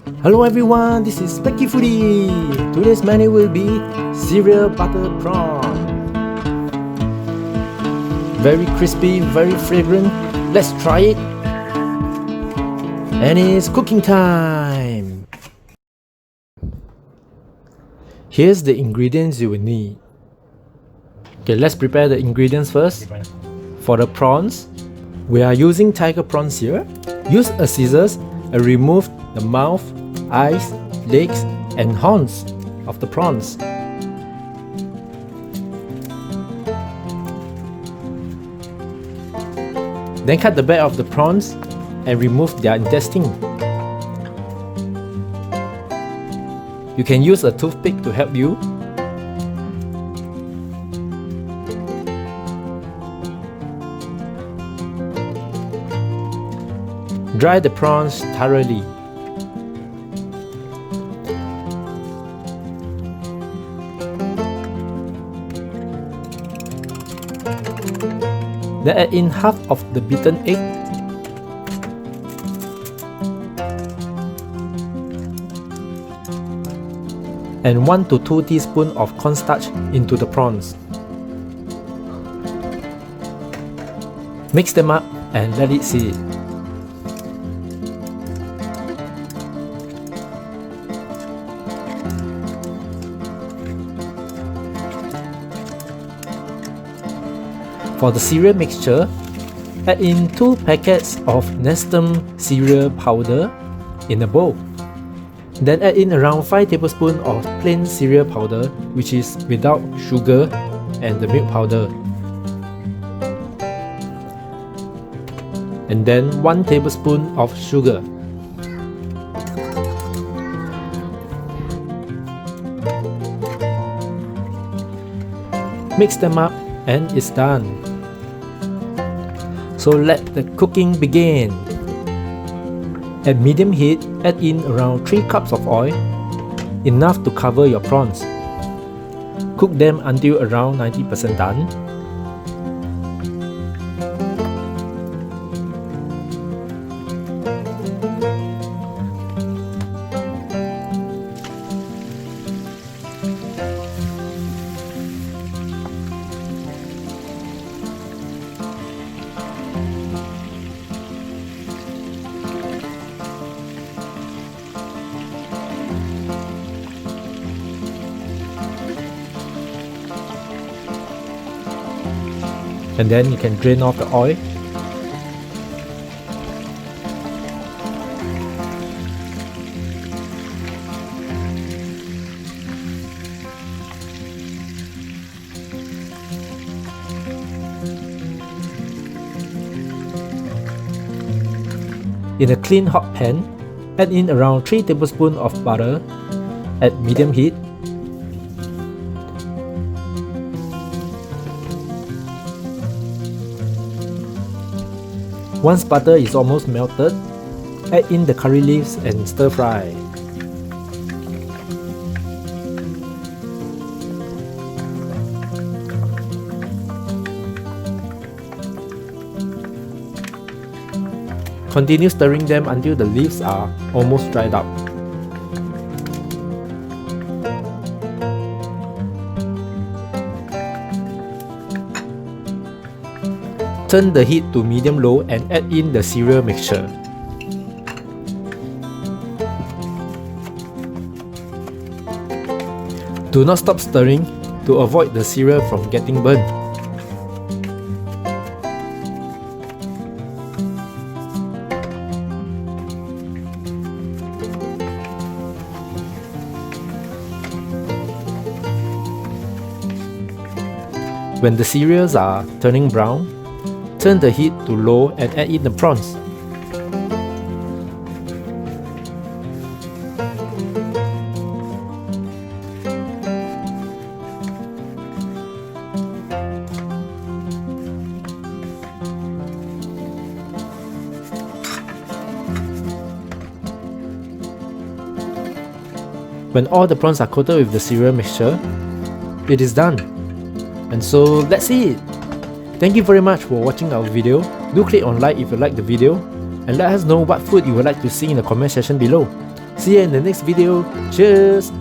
Hello everyone, this is Specky Foodie. Today's menu will be Cereal Butter Prawn. Very crispy, very fragrant. Let's try it. And it's cooking time. Here's the ingredients you will need. Okay, let's prepare the ingredients first. For the prawns, we are using tiger prawns here. Use a scissors and remove the mouth, eyes, legs and horns of the prawns. Then cut the back of the prawns and remove their intestine. You can use a toothpick to help you. Dry the prawns thoroughly. Then add in half of the beaten egg and 1 to 2 teaspoons of cornstarch into the prawns. Mix them up and let it sit. For the cereal mixture, add in 2 packets of Nestum cereal powder in a bowl. Then add in around 5 tablespoons of plain cereal powder, which is without sugar and the milk powder. And then 1 tablespoon of sugar. Mix them up and it's done. So let the cooking begin. At medium heat, add in around 3 cups of oil, enough to cover your prawns. Cook them until around 90% done. And then you can drain off the oil. In a clean hot pan, add in around 3 tablespoons of butter at medium heat. Once butter is almost melted, add in the curry leaves and stir fry. Continue stirring them until the leaves are almost dried up. Turn the heat to medium-low and add in the cereal mixture. Do not stop stirring to avoid the cereal from getting burnt. When the cereals are turning brown, turn the heat to low and add in the prawns. When all the prawns are coated with the cereal mixture, it is done. And so that's it. Thank you very much for watching our video. Do click on like if you like the video and let us know what food you would like to see in the comment section below. See you in the next video. Cheers!